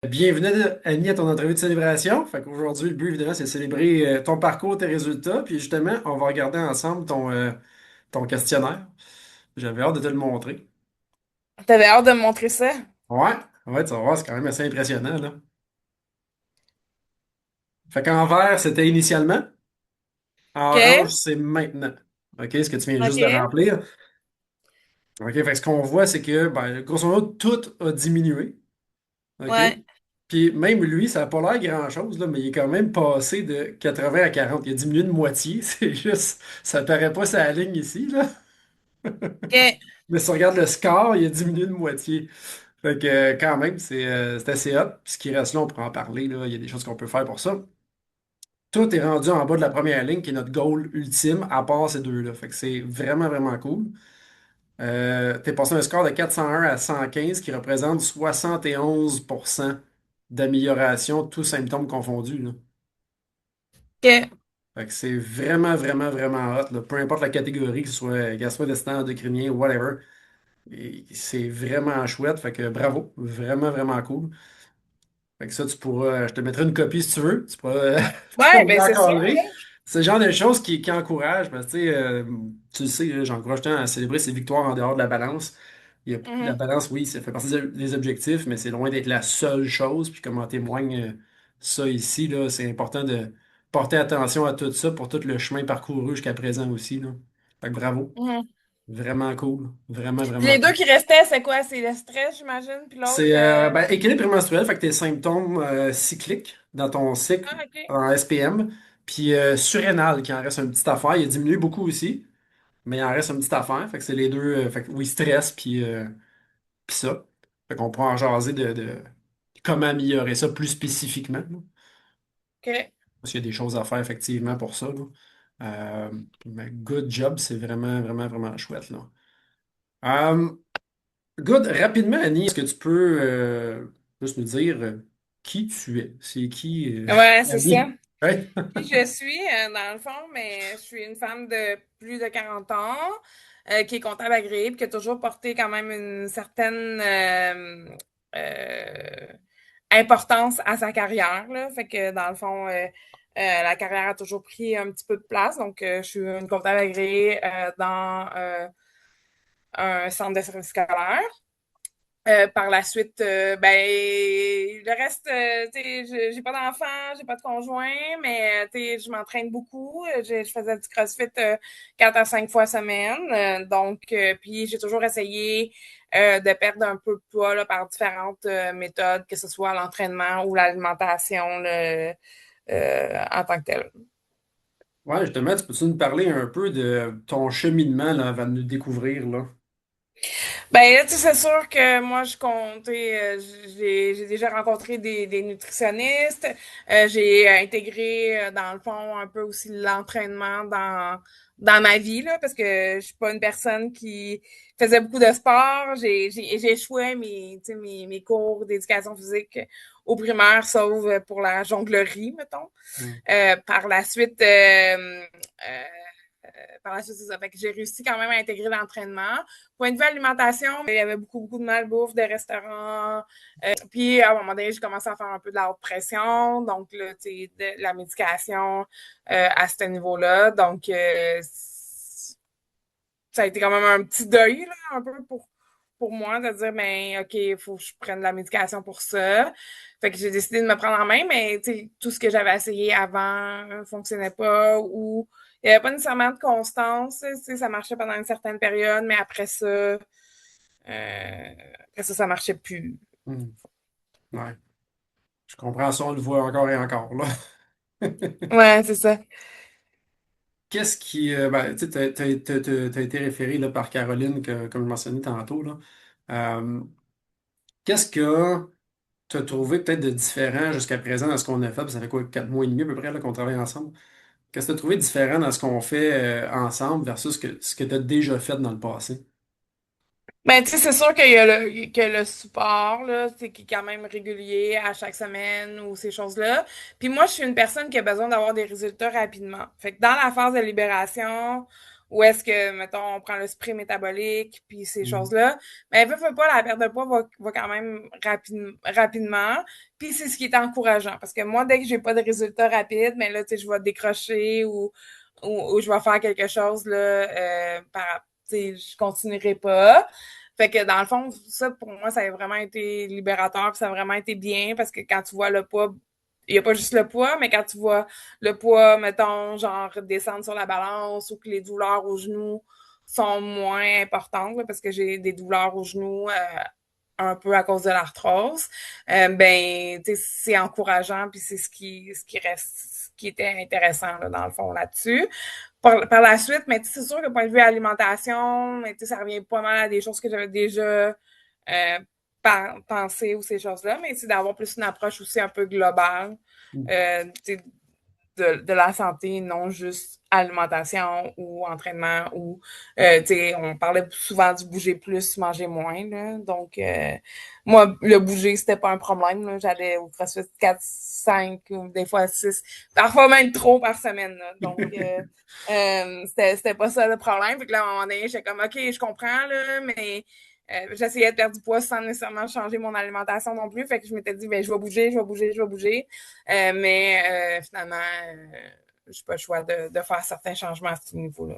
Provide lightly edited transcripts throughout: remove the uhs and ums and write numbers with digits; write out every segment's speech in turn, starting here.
Bienvenue, Annie, à ton entrevue de célébration. Fait qu'aujourd'hui, le but, évidemment, c'est de célébrer ton parcours, tes résultats. Puis justement, on va regarder ensemble ton questionnaire. J'avais hâte de te le montrer. T'avais hâte de me montrer ça? Ouais, ouais, tu vas voir, c'est quand même assez impressionnant, là. Fait qu'en vert, c'était initialement. En orange, OK. c'est maintenant. OK, ce que tu viens juste de OK. remplir. OK, fait que ce qu'on voit, c'est que, ben, grosso modo, tout a diminué. OK? Ouais. Puis même lui, ça n'a pas l'air grand-chose, là, mais il est quand même passé de 80 à 40. Il a diminué de moitié. C'est juste, ça paraît pas sa ligne ici, là. OK. Mais si on regarde le score, il a diminué de moitié. Fait que quand même, c'est assez hot. Puis ce qui reste là, on pourra en parler, là. Il y a des choses qu'on peut faire pour ça. Tout est rendu en bas de la première ligne, qui est notre goal ultime, à part ces deux-là. Fait que c'est vraiment, vraiment cool. T'es passé un score de 401 à 115 qui représente 71% d'amélioration, tous symptômes confondus, là. OK. Fait que c'est vraiment, vraiment, vraiment hot, là. Peu importe la catégorie, que ce soit gastro-intestinal, endocrinien, whatever. Et c'est vraiment chouette. Fait que bravo. Vraiment, vraiment cool. Fait que ça, tu pourras. Je te mettrai une copie si tu veux. Tu pourras Ouais, ben c'est sûr, l'encadrer. là. C'est le genre de choses qui encouragent. Parce que, tu sais, tu le sais, là, j'encourage tant à célébrer ses victoires en dehors de la balance. La Mhm. balance, oui, ça fait partie des objectifs, mais c'est loin d'être la seule chose. Puis comme en témoigne ça ici, là, c'est important de porter attention à tout ça pour tout le chemin parcouru jusqu'à présent aussi, là. Fait que bravo. Mhm. Vraiment cool. Vraiment, Puis vraiment les deux cool. qui restaient, c'est quoi? C'est le stress, j'imagine, puis C'est l'autre... ben, équilibre prémenstruel, fait que tes symptômes cycliques dans ton cycle Ah, OK. en SPM, puis surrénal qui en reste une petite affaire. Il a diminué beaucoup aussi, mais il en reste une petite affaire. Fait que c'est les deux. Fait que oui, stress, puis ça. Fait qu'on pourra en jaser de comment améliorer ça plus spécifiquement, là. OK. Parce qu'il y a des choses à faire effectivement pour ça, là. Euh, mais good job, c'est vraiment, vraiment, vraiment chouette, là. Euh, Good, rapidement, Annie, est-ce que tu peux juste nous dire qui tu es? C'est qui Ouais, c'est ça. Annie? Ouais? Qui je suis, dans le fond, mais je suis une femme de plus de 40 ans, qui est comptable agréée, puis qui a toujours porté quand même une certaine importance à sa carrière, là. Fait que dans le fond, la carrière a toujours pris un petit peu de place. Donc, je suis une comptable agréée dans un centre de service scolaire. Par la suite, ben, le reste, tu sais, j'ai pas d'enfant, j'ai pas de conjoint, mais, tu sais, je m'entraîne beaucoup. Je faisais du CrossFit 4 à 5 fois semaine. Donc, puis j'ai toujours essayé de perdre un peu de poids là, par différentes méthodes, que ce soit l'entraînement ou l'alimentation en tant que telle. Ouais, justement, tu peux-tu nous parler un peu de ton cheminement là, avant de nous découvrir là? Ben là, tu sais, c'est sûr que moi, je comptais, j'ai déjà rencontré des nutritionnistes. J'ai intégré, dans le fond, un peu aussi l'entraînement dans ma vie, là, parce que je suis pas une personne qui faisait beaucoup de sport. J'ai échoué tu sais, mes cours d'éducation physique au primaire, sauf pour la jonglerie, mettons. Hmm. Par la suite, par la suite, c'est ça. Fait que j'ai réussi quand même à intégrer l'entraînement. Point de vue alimentation, il y avait beaucoup, beaucoup de malbouffe, de restaurants. Puis, à un moment donné, j'ai commencé à faire un peu de la haute pression. Donc, là, tu sais, de la médication à ce niveau-là. Donc, ça a été quand même un petit deuil, là, un peu pour moi, de dire, ben, OK, il faut que je prenne de la médication pour ça. Fait que j'ai décidé de me prendre en main, mais tu sais, tout ce que j'avais essayé avant ne fonctionnait pas ou il n'y avait pas nécessairement de constance. Tu sais, ça marchait pendant une certaine période, mais ça marchait plus. Hmm. Ouais, je comprends ça, on le voit encore et encore là. Ouais, c'est ça. Qu'est-ce qui. Ben, tu sais, t'as été référé là, par Caroline, comme je mentionnais tantôt, là. Euh, Qu'est-ce que tu as trouvé peut-être de différent jusqu'à présent dans ce qu'on a fait? Parce que ça fait quoi, 4 mois et demi à peu près là, qu'on travaille ensemble? Qu'est-ce que tu as trouvé différent dans ce qu'on fait ensemble versus ce que tu as déjà fait dans le passé? Ben, tu sais, c'est sûr qu'il y a que le support, là, c'est qui est quand même régulier à chaque semaine ou ces choses-là. Puis moi, je suis une personne qui a besoin d'avoir des résultats rapidement. Fait que dans la phase de libération, où est-ce que, mettons, on prend le spray métabolique, puis ces Mm. choses-là, ben, veut pas, la perte de poids va quand même rapidement. Puis c'est ce qui est encourageant. Parce que moi, dès que j'ai pas de résultats rapides, mais là, tu sais, je vais décrocher ou je vais faire quelque chose, là, tu sais, je continuerai pas. Fait que dans le fond, ça, pour moi, ça a vraiment été libérateur, puis ça a vraiment été bien parce que quand tu vois le poids, il n'y a pas juste le poids, mais quand tu vois le poids, mettons, genre descendre sur la balance ou que les douleurs aux genoux sont moins importantes, là, parce que j'ai des douleurs aux genoux un peu à cause de l'arthrose, ben, tu sais, c'est encourageant, puis c'est ce qui reste, ce qui était intéressant, là, dans le fond, là-dessus. Par la suite, mais c'est sûr que point de vue alimentation, mais ça revient pas mal à des choses que j'avais déjà pensé ou ces choses-là, mais c'est d'avoir plus une approche aussi un peu globale de la santé, non juste alimentation ou entraînement ou on parlait souvent du bouger plus, manger moins. Là. Donc moi, le bouger, c'était pas un problème. Là. J'allais au CrossFit 4, 5, ou des fois 6, parfois même trop par semaine. Là. Donc c'était pas ça le problème. Fait que là, à un moment donné, j'étais comme OK, je comprends, là, mais j'essayais de perdre du poids sans nécessairement changer mon alimentation non plus. Fait que je m'étais dit, ben, je vais bouger, je vais bouger, je vais bouger. Mais finalement, j'ai pas le choix de faire certains changements à ce niveau-là.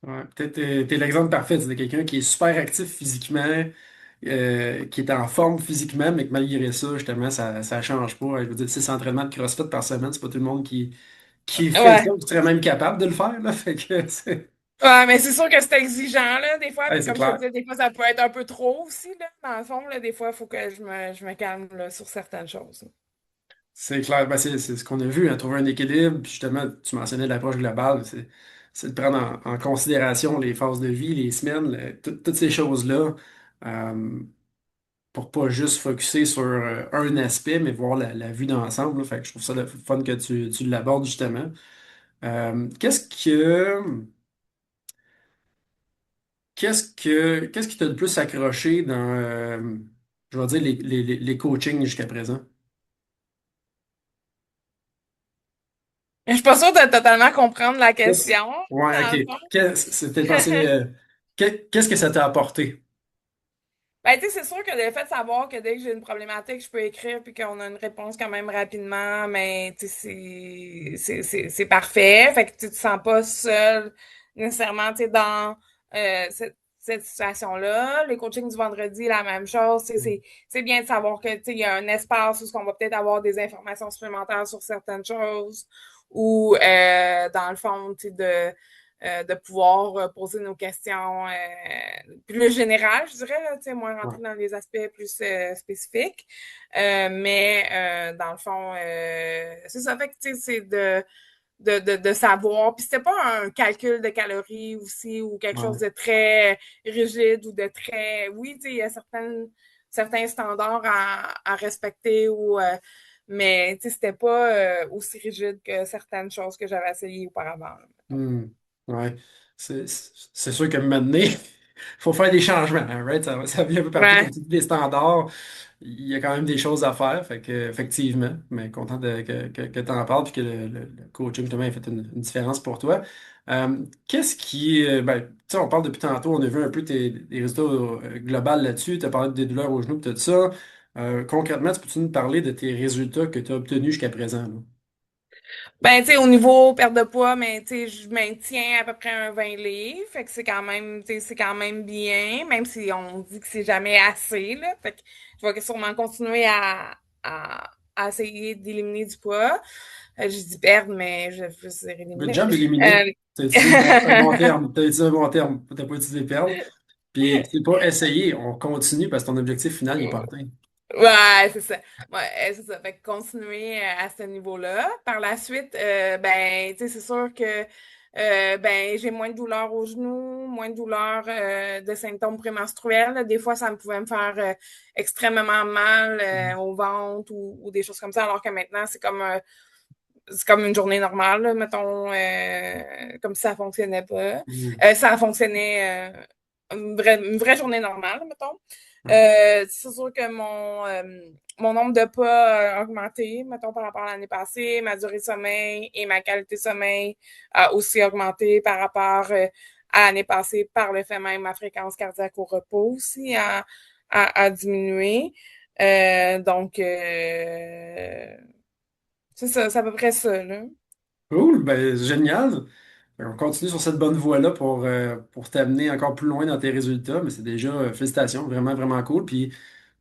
Ouais, peut-être t'es l'exemple parfait de quelqu'un qui est super actif physiquement, qui est en forme physiquement, mais que malgré ça, justement, ça change pas. Je veux dire, 6 entraînements de CrossFit par semaine, c'est pas tout le monde qui fait ça, Ouais. qui serait même capable de le faire, là. Fait que Ouais, mais c'est sûr que c'est exigeant, là, des fois. ouais, Puis c'est comme je te clair. disais, des fois, ça peut être un peu trop aussi, là. Dans le fond, là, des fois, il faut que je me calme là, sur certaines choses. C'est clair. Ben, c'est ce qu'on a vu, hein, trouver un équilibre. Puis justement, tu mentionnais l'approche globale, c'est de prendre en considération les phases de vie, les semaines, toutes ces choses-là. euh, pour pas juste focuser sur un aspect, mais voir la vue d'ensemble, là. Fait que je trouve ça le fun que tu l'abordes justement. Qu'est-ce qui t'a le plus accroché dans, je vais dire, les coachings jusqu'à présent? Je suis pas sûre de totalement comprendre la Qu'est-ce- question, Ouais, dans le ok. fond. C'était passé. Qu'est-ce que ça t'a apporté? Ben, tu sais, c'est sûr que le fait de savoir que dès que j'ai une problématique, je peux écrire puis qu'on a une réponse quand même rapidement, mais tu sais, c'est parfait. Fait que tu te sens pas seul nécessairement, tu sais, dans cette situation-là. Les coachings du vendredi, la même chose. Tu sais, c'est bien de savoir que, tu sais, il y a un espace où on va peut-être avoir des informations supplémentaires sur certaines choses ou, dans le fond, tu sais, de pouvoir poser nos questions plus générales, je dirais, là, moins Ouais. rentrer dans les aspects plus spécifiques. Mais dans le fond, c'est ça. Fait que, c'est de savoir. Puis c'était pas un calcul de calories aussi ou quelque chose Ouais. de très rigide ou de très. Oui, il y a certains standards à respecter ou. Mais c'était pas aussi rigide que certaines choses que j'avais essayées auparavant. Hmm. Ouais. C'est sûr que maintenant, il faut faire des changements, hein, right? Ça vient un peu partout, comme Ouais. tu dis, des standards. Il y a quand même des choses à faire, fait que, effectivement, mais content que tu en parles puis que le coaching justement ait fait une différence pour toi. Ben, tu sais, on parle depuis tantôt, on a vu un peu tes résultats globaux là-dessus, tu as parlé des douleurs aux genoux, tout ça. Concrètement, peux-tu nous parler de tes résultats que tu as obtenus jusqu'à présent, là? Ben, tu sais, au niveau perte de poids, mais tu sais, je maintiens à peu près un 20 livres. Fait que c'est quand même, tu sais, c'est quand même bien, même si on dit que c'est jamais assez, là. Fait que je vais sûrement continuer à essayer d'éliminer du poids. Je dis perdre, mais je veux dire Good éliminer. job, éliminé. Euh, Tu as utilisé un bon terme. Tu as utilisé un bon terme. Tu n'as pas utilisé perdre. Puis, c'est pas essayer, on continue parce que ton objectif final n'est pas atteint. Ouais, c'est ça. Ouais, c'est ça. Fait que continuer à ce niveau-là. Par la suite, ben, tu sais, c'est sûr que ben, j'ai moins de douleurs aux genoux, moins de douleurs de symptômes prémenstruels. Là. Des fois, ça me pouvait me faire extrêmement mal au ventre ou des choses comme ça, alors que maintenant, c'est comme une journée normale, là, mettons, comme si ça fonctionnait pas. Mhm. Ça fonctionnait une vraie journée normale, mettons. Ouais. C'est sûr que mon nombre de pas a augmenté, mettons, par rapport à l'année passée. Ma durée de sommeil et ma qualité de sommeil a aussi augmenté par rapport à l'année passée, par le fait même ma fréquence cardiaque au repos aussi a diminué. Donc, c'est à peu près ça, là. Cool, ben génial. On continue sur cette bonne voie-là pour t'amener encore plus loin dans tes résultats, mais c'est déjà, félicitations, vraiment, vraiment cool. Puis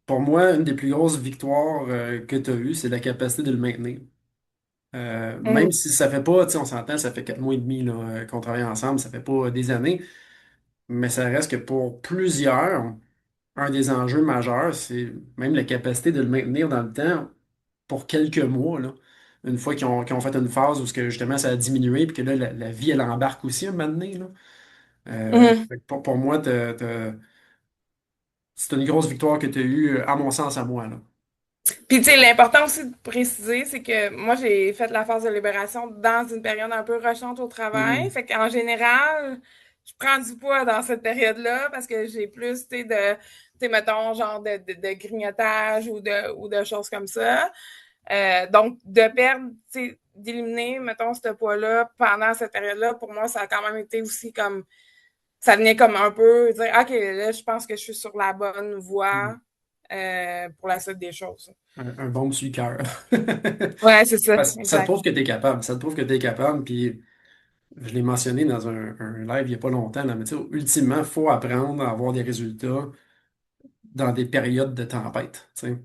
pour moi, une des plus grosses victoires que tu as eues, c'est la capacité de le maintenir. Même Mhm. si ça fait pas, tu sais, on s'entend, ça fait 4 mois et demi là, qu'on travaille ensemble, ça fait pas des années, mais ça reste que pour plusieurs, un des enjeux majeurs, c'est même la capacité de le maintenir dans le temps pour quelques mois, là. Une fois qu'ils ont fait une phase où ce que, justement ça a diminué, puis que là, la vie, elle embarque aussi un moment donné, là. Mhm. Fait que pour moi, c'est une grosse victoire que tu as eue, à mon sens, à moi, là. Puis, tu sais, l'important aussi de préciser, c'est que moi, j'ai fait la phase de libération dans une période un peu rushante au travail. Mhm. Fait qu'en général, je prends du poids dans cette période-là parce que j'ai plus, tu sais, mettons, genre de grignotage ou de choses comme ça. Donc, de perdre, tu sais, d'éliminer, mettons, ce poids-là pendant cette période-là, pour moi, ça a quand même été aussi comme, ça venait comme un peu dire, OK, là, je pense que je suis sur la bonne voie pour la suite des choses. Un bon monsieur-cœur. Ouais, c'est ça, Ça te exact. prouve que tu es capable. Ça te prouve que tu es capable. Puis je l'ai mentionné dans un live il n'y a pas longtemps, là, mais tu sais, ultimement, il faut apprendre à avoir des résultats dans des périodes de tempête. Tu sais.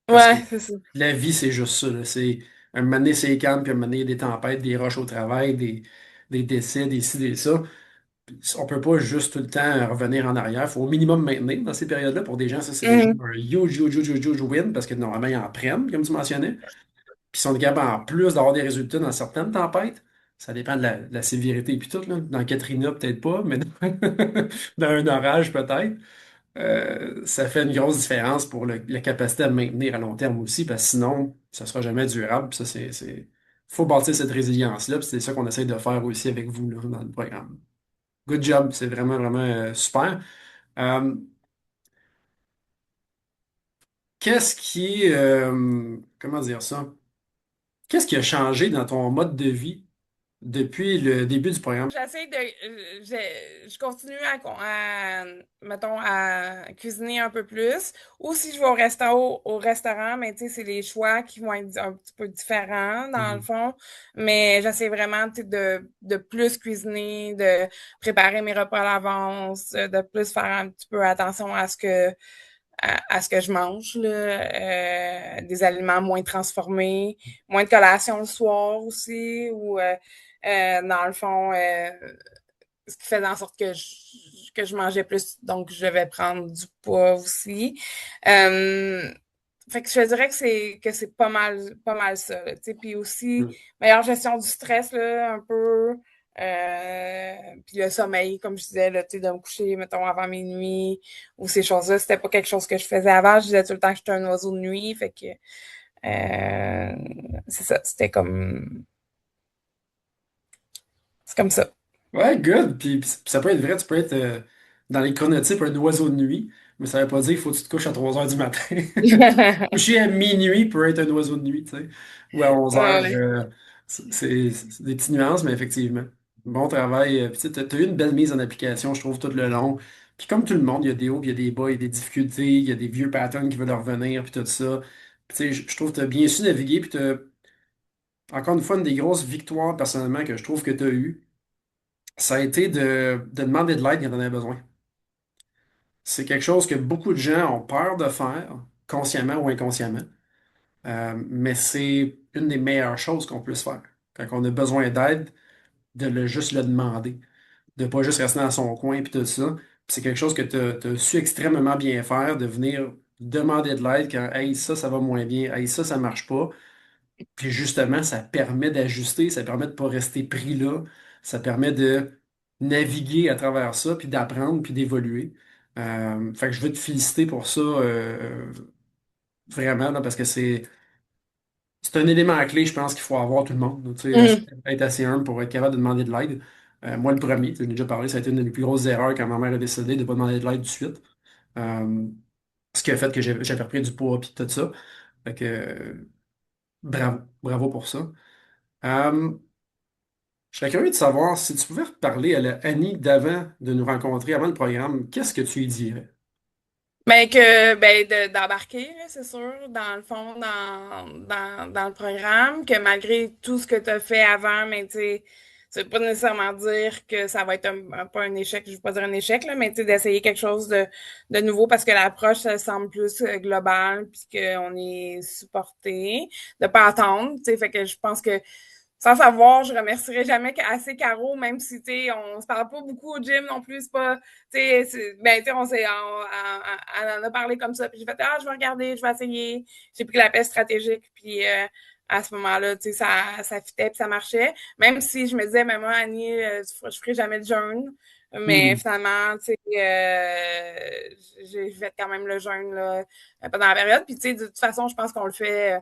Parce que Ouais, c'est ça. la vie, c'est juste ça, là. C'est un moment donné, c'est calme, puis un moment donné, il y a des tempêtes, des roches au travail, des décès, des ci, des ça. On peut pas juste tout le temps revenir en arrière. Il faut au minimum maintenir dans ces périodes-là. Pour des gens, ça, c'est déjà Mhm. un huge, huge, huge, huge, huge win parce que normalement, ils en prennent, comme tu mentionnais. Puis ils sont capables, en plus d'avoir des résultats dans certaines tempêtes, ça dépend de la sévérité puis tout, là. Dans Katrina, peut-être pas, mais dans un orage, peut-être. Ça fait une grosse différence pour la capacité à maintenir à long terme aussi, parce que sinon, ça sera jamais durable. Puis ça, faut bâtir cette résilience-là, puis c'est ça qu'on essaie de faire aussi avec vous là, dans le programme. Good job, c'est vraiment, vraiment super. Euh, qu'est-ce qui, comment dire ça? Qu'est-ce qui a changé dans ton mode de vie depuis le début du programme? J'essaie de. Je continue mettons, à cuisiner un peu plus. Ou si je vais au restaurant, mais tu sais, c'est les choix qui vont être un petit peu différents, dans le Mhm. fond. Mais j'essaie vraiment, tu sais, de plus cuisiner, de préparer mes repas à l'avance, de plus faire un petit peu attention à ce que je mange, là, des aliments moins transformés, moins de collations le soir aussi, ou dans le fond, ce qui fait en sorte que je mangeais plus, donc je vais prendre du poids aussi. Euh, Fait que je te dirais que c'est pas mal ça. Là, tu sais. Puis aussi, Mhm. meilleure gestion du stress, là, un peu. Puis le sommeil, comme je disais, là, tu sais, de me coucher, mettons, avant minuit, ou ces choses-là, c'était pas quelque chose que je faisais avant. Je disais tout le temps que j'étais un oiseau de nuit. Fait que euh, c'est ça, c'est comme ça. Ouais, good. Puis ça peut être vrai, tu peux être dans les chronotypes un oiseau de nuit, mais ça veut pas dire qu'il faut que tu te couches à 3 heures du matin. Coucher à minuit peut être un oiseau de nuit, tu sais, ou à 11 heures. Ouais. C'est des petites nuances, mais effectivement. Bon travail. Puis tu as eu une belle mise en application, je trouve, tout le long. Puis comme tout le monde, il y a des hauts, puis il y a des bas, il y a des difficultés, il y a des vieux patterns qui veulent revenir, puis tout ça. Puis tu sais, je trouve que tu as bien su naviguer, puis tu encore une fois, une des grosses victoires personnellement que je trouve que tu as eues, ça a été de demander de l'aide quand on avait besoin. C'est quelque chose que beaucoup de gens ont peur de faire, consciemment ou inconsciemment. Mais c'est une des meilleures choses qu'on puisse faire. Quand on a besoin d'aide, juste le demander. De pas juste rester dans son coin et tout ça. Puis c'est quelque chose que tu as su extrêmement bien faire, de venir demander de l'aide quand hey, ça va moins bien, hey, ça marche pas. Puis justement, ça permet d'ajuster, ça permet de pas rester pris là, ça permet de naviguer à travers ça, puis d'apprendre, puis d'évoluer. Fait que je veux te féliciter pour ça, vraiment, là, parce que c'est un élément clé, je pense, qu'il faut avoir tout le monde. Tu sais, Mhm. être assez humble pour être capable de demander de l'aide. Moi, le premier, tu sais, j'en ai déjà parlé, ça a été une des plus grosses erreurs quand ma mère a décidé de ne pas demander de l'aide tout de suite. Euh, Ce qui a fait que j'avais repris du poids, puis tout ça. Fait que, bravo, bravo pour ça. Euh, Je serais curieux de savoir si tu pouvais reparler à la Annie d'avant de nous rencontrer, avant le programme, qu'est-ce que tu lui dirais? D'embarquer, là, c'est sûr, dans le fond, dans le programme, que malgré tout ce que tu as fait avant, mais tu sais, ça veut pas nécessairement dire que ça va être pas un échec, je veux pas dire un échec, là, mais tu sais, d'essayer quelque chose de nouveau parce que l'approche, ça semble plus globale, puis qu'on est supporté, de pas attendre, tu sais, fait que je pense que sans savoir, je remercierai jamais assez Caro, même si, tu sais, on se parle pas beaucoup au gym non plus, c'est pas, tu sais, tu sais, elle en a parlé comme ça, puis j'ai fait, ah, je vais regarder, je vais essayer. J'ai pris la paix stratégique, puis à ce moment-là, tu sais, ça fitait, puis ça marchait. Même si je me disais, maman, Annie, je ferai jamais de jeûne. Mais Hmm. finalement, tu sais, j'ai fait quand même le jeûne, là, pendant la période. Puis, tu sais, de toute façon, je pense qu'on le fait.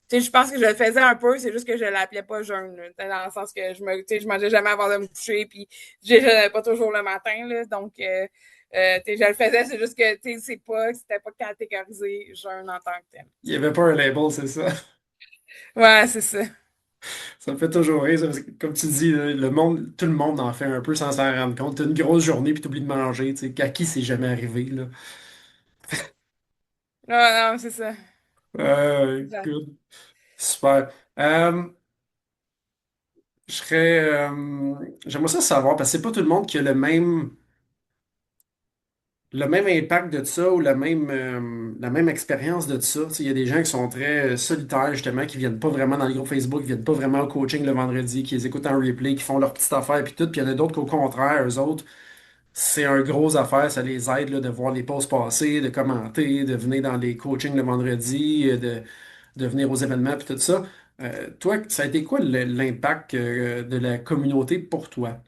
Tu sais, je pense que je le faisais un peu, c'est juste que je l'appelais pas jeûne, là. Dans le sens que tu sais, je mangeais jamais avant de me coucher, puis je déjeunais pas toujours le matin, là. Donc, tu sais, je le faisais, c'est juste que, tu sais, c'était pas catégorisé jeûne en tant que tel. Il n'y avait pas un label, c'est ça. Ouais, c'est ça. Ça me fait toujours rire, ça, parce que, comme tu dis, le monde, tout le monde en fait un peu sans s'en rendre compte. T'as une grosse journée puis t'oublies de manger, tu sais, à qui c'est jamais arrivé, là. Ouais, non, c'est ça. Exact. Good. Super. Je serais, j'aimerais ça savoir, parce que c'est pas tout le monde qui a le même impact de ça ou la même expérience de ça. Tu sais, il y a des gens qui sont très solitaires, justement, qui viennent pas vraiment dans les groupes Facebook, qui viennent pas vraiment au coaching le vendredi, qui les écoutent en replay, qui font leur petite affaire puis tout. Puis il y en a d'autres qu'au contraire, eux autres, c'est un gros affaire, ça les aide là, de voir les posts passer, de commenter, de venir dans les coachings le vendredi, de venir aux événements puis tout ça. Toi, ça a été quoi l'impact de la communauté pour toi?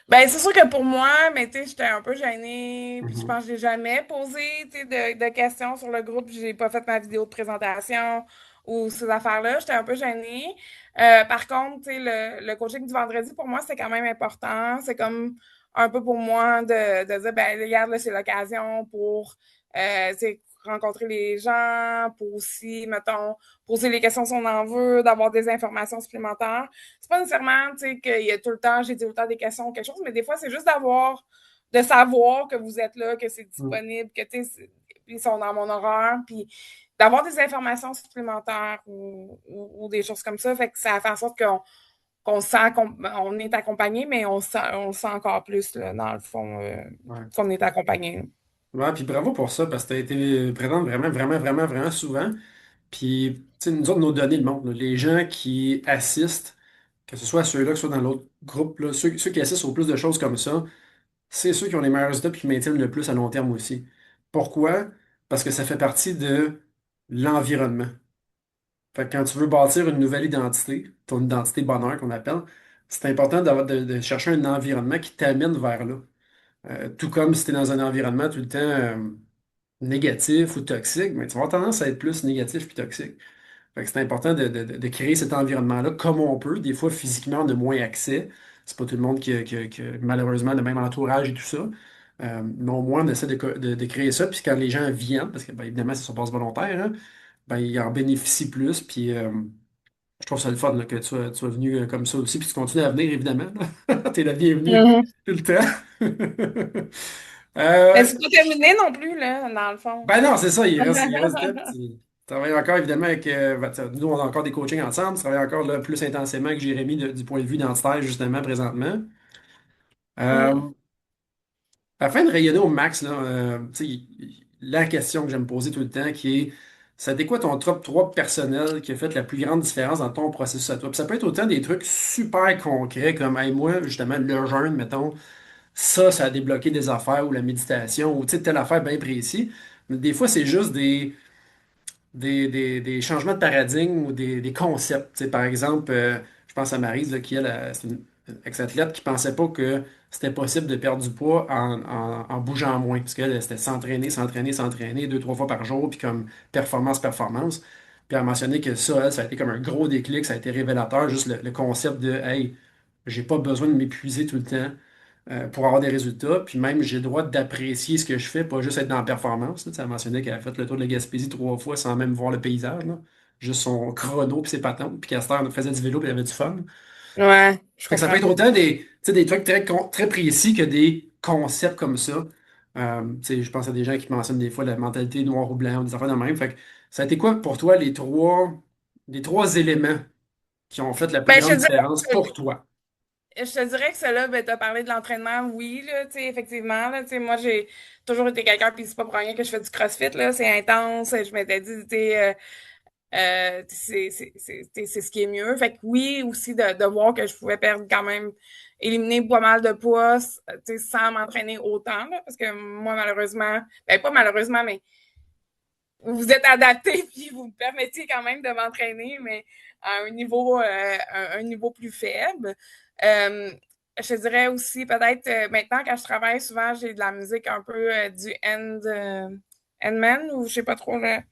Ben, c'est sûr que pour moi, mais tu sais, j'étais un peu gênée, puis je Mhm. pense que j'ai jamais posé, tu sais, de questions sur le groupe, j'ai pas fait ma vidéo de présentation ou ces affaires-là, j'étais un peu gênée. Par contre, tu sais, le coaching du vendredi, pour moi, c'est quand même important. C'est comme un peu pour moi de dire, ben, regarde, là, c'est l'occasion pour, tu sais, rencontrer les gens, pour aussi, mettons, poser les questions si on en veut, d'avoir des informations supplémentaires. C'est pas nécessairement, tu sais, qu'il y a tout le temps, j'ai tout le temps des questions ou quelque chose, mais des fois, c'est juste de savoir que vous êtes là, que c'est Mhm. disponible, que, tu sais, ils sont dans mon horaire, puis d'avoir des informations supplémentaires ou des choses comme ça, fait que ça fait en sorte qu'on sent qu'on est accompagné, mais on le sent encore plus, là, dans le fond, Ouais. qu'on est accompagné. Ouais, puis bravo pour ça, parce que tu as été présente vraiment, vraiment, vraiment, vraiment souvent. Puis, tu sais, nous autres, nos données le montrent, là. Les gens qui assistent, que ce soit ceux-là, que ce soit dans l'autre groupe, là, ceux qui assistent au plus de choses comme ça, c'est ceux qui ont les meilleurs résultats et qui maintiennent le plus à long terme aussi. Pourquoi? Parce que ça fait partie de l'environnement. Fait que quand tu veux bâtir une nouvelle identité, ton identité bonheur qu'on appelle, c'est important de chercher un environnement qui t'amène vers là. Tout comme si tu es dans un environnement tout le temps négatif ou toxique, mais tu vas avoir tendance à être plus négatif puis toxique. Fait que c'est important de créer cet environnement-là comme on peut. Des fois, physiquement, on a moins accès. C'est pas tout le monde qui a malheureusement le même entourage et tout ça. Mais au moins, on essaie de créer ça. Puis quand les gens viennent, parce que ben, évidemment, c'est sur base volontaire, hein, ben, ils en bénéficient plus. Puis je trouve ça le fun là, que tu sois venu comme ça aussi. Puis tu continues à venir, évidemment. Tu es la bienvenue Mhm. tout le temps. Mais Euh, c'est pas terminé non plus, là, dans le fond. Ben non, c'est ça, il reste là. Puis tu travailles encore évidemment avec. Ben, nous, on a encore des coachings ensemble. Tu travailles encore là, plus intensément que Jérémy du point de vue identitaire, justement, présentement. Mm. Euh, Afin de rayonner au max, là, tu sais, la question que j'aime poser tout le temps, qui est ça a été quoi ton top 3 personnel qui a fait la plus grande différence dans ton processus à toi? Puis ça peut être autant des trucs super concrets comme hey, moi, justement, le jeûne, mettons, ça a débloqué des affaires ou la méditation ou tu sais, telle affaire bien précis. Mais des fois, c'est juste des changements de paradigme ou des concepts. Tu sais, par exemple, je pense à Maryse, là, qui elle, c'est une ex-athlète qui pensait pas que c'était possible de perdre du poids en bougeant moins. Parce qu'elle, c'était s'entraîner, s'entraîner, s'entraîner 2, 3 fois par jour, puis comme performance, performance. Puis elle a mentionné que ça, elle, ça a été comme un gros déclic, ça a été révélateur, juste le concept de Hey, j'ai pas besoin de m'épuiser tout le temps pour avoir des résultats. Puis même, j'ai le droit d'apprécier ce que je fais, pas juste être dans la performance. Là. Tu sais, elle mentionnait qu'elle a fait le tour de la Gaspésie 3 fois sans même voir le paysage. Là. Juste son chrono puis ses patentes. Puis qu'à cette heure, elle faisait du vélo puis elle avait du fun. Ouais, je Fait que ça peut comprends. être autant tu sais, des trucs très précis que des concepts comme ça. Tu sais, je pense à des gens qui mentionnent des fois la mentalité noir ou blanc, ou des affaires de même. Fait que ça a été quoi pour toi les trois éléments qui ont fait la plus Ben, je te grande différence dirais pour toi? Je te dirais que cela, ben, tu as parlé de l'entraînement, oui, là, tu sais, effectivement, là, tu sais, moi, j'ai toujours été quelqu'un, puis c'est pas pour rien que je fais du CrossFit, là, c'est intense, je m'étais dit, tu sais, c'est ce qui est mieux. Fait que oui, aussi, de voir que je pouvais perdre quand même, éliminer pas mal de poids, tu sais, sans m'entraîner autant, là, parce que moi, malheureusement, ben, pas malheureusement, mais vous êtes adapté, puis vous me permettiez quand même de m'entraîner, mais à un niveau plus faible. Euh, je te dirais aussi, peut-être, maintenant, quand je travaille, souvent, j'ai de la musique un peu du Endman, ou je sais pas trop, là.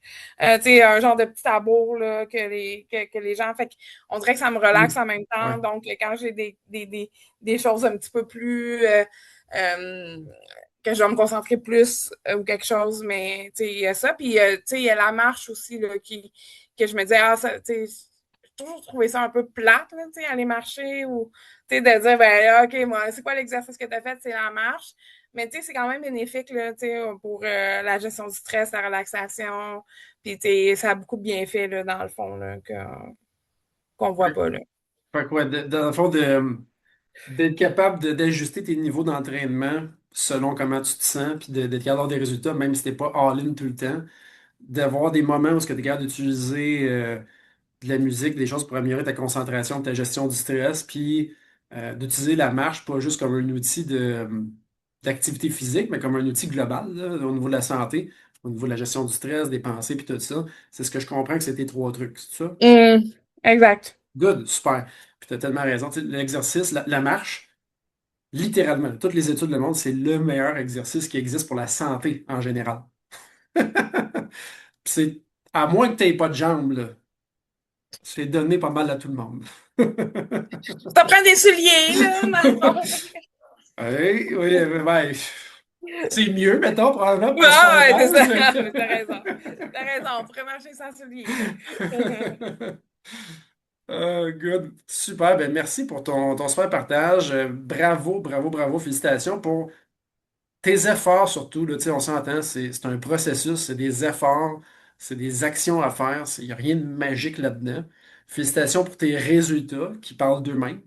Tu sais, un genre de petit tambour, là, que les gens... Fait on dirait que ça me relaxe Hmm. en même Ouais. temps. Donc, quand j'ai des choses un petit peu plus... euh, que je vais me concentrer plus ou quelque chose, mais tu sais, il y a ça. Puis, tu sais, il y a la marche aussi, là, que je me disais, ah, ça, tu sais, j'ai toujours trouvé ça un peu plate, là, tu sais, aller marcher ou, tu sais, de dire, ben, OK, moi, c'est quoi l'exercice que tu as fait? C'est la marche. Mais, tu sais, c'est quand même bénéfique, là, tu sais, pour la gestion du stress, la relaxation. Puis, tu sais, ça a beaucoup de bienfaits, là, dans le fond, là, qu'on voit pas, là. Fait que ouais, dans le fond, d'être capable d'ajuster tes niveaux d'entraînement selon comment tu te sens, puis d'être capable d'avoir des résultats, même si t'es pas all-in tout le temps, d'avoir des moments où tu es capable d'utiliser de la musique, des choses pour améliorer ta concentration, ta gestion du stress, puis d'utiliser la marche pas juste comme un outil d'activité physique, mais comme un outil global là, au niveau de la santé, au niveau de la gestion du stress, des pensées, puis tout ça. C'est ce que je comprends que c'était trois trucs, c'est ça? Exact. Good, super. Puis tu as tellement raison. Tu sais, l'exercice, la marche, littéralement, toutes les études le montrent, c'est le meilleur exercice qui existe pour la santé en général. Puis c'est, à moins que tu n'aies pas de jambes, là, c'est donné pas mal à tout le monde. Ça prend des souliers, là, dans le fond. Oui, oui, ben, c'est mieux, mettons, probablement, pour pas se Ah, faire ouais, c'est mal. ça. Mais Mais t'as raison. T'as raison. On pourrait marcher sans souliers, là. Good. Super. Ben, merci pour ton super partage. Bravo, bravo, bravo. Félicitations pour tes efforts surtout. Là, tu sais, on s'entend, c'est un processus, c'est des efforts, c'est des actions à faire. Il n'y a rien de magique là-dedans. Félicitations pour tes résultats qui parlent d'eux-mêmes.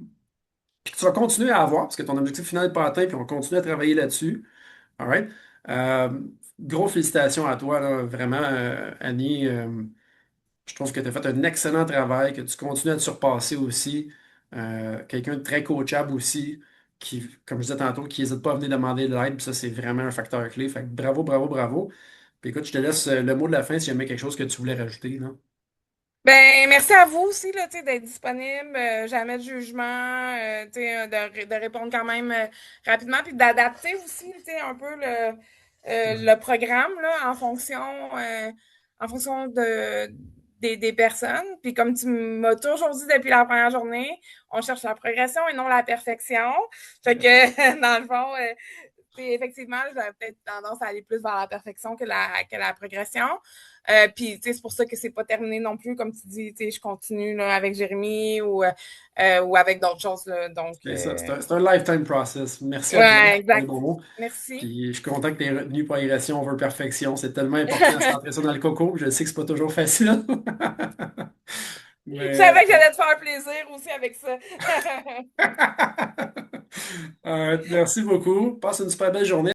Puis que tu vas continuer à avoir, parce que ton objectif final n'est pas atteint, puis on continue à travailler là-dessus. All right? Euh, Gros félicitations à toi, là, vraiment, Annie. Je trouve que tu as fait un excellent travail, que tu continues à te surpasser aussi. Quelqu'un de très coachable aussi, qui, comme je disais tantôt, qui n'hésite pas à venir demander de l'aide, puis ça, c'est vraiment un facteur clé. Fait que bravo, bravo, bravo. Puis écoute, je te laisse le mot de la fin si jamais quelque chose que tu voulais rajouter, là. Ben, merci à vous aussi, là, tu sais, d'être disponible, jamais de jugement, tu sais, de répondre quand même rapidement, puis d'adapter aussi, tu sais, un peu Ouais. le programme, là, en fonction des personnes. Puis comme tu m'as toujours dit depuis la première journée, on cherche la progression et non la perfection. Fait que, dans le fond, puis effectivement, j'avais peut-être tendance à aller plus vers la perfection que la progression. Puis, tu sais, c'est pour ça que c'est pas terminé non plus, comme tu dis, tu sais, je continue là, avec Jérémy ou avec d'autres choses. Là, donc, C'est ça, c'est un lifetime process. Merci à toi ouais, pour les exact. bons mots. Merci. Puis je suis content que tu aies retenu progression over perfection. C'est tellement important de centrer ça dans le coco. Je sais que c'est pas toujours facile. Je Mais savais que j'allais te faire plaisir aussi avec ça. Merci beaucoup. Passe une super belle journée.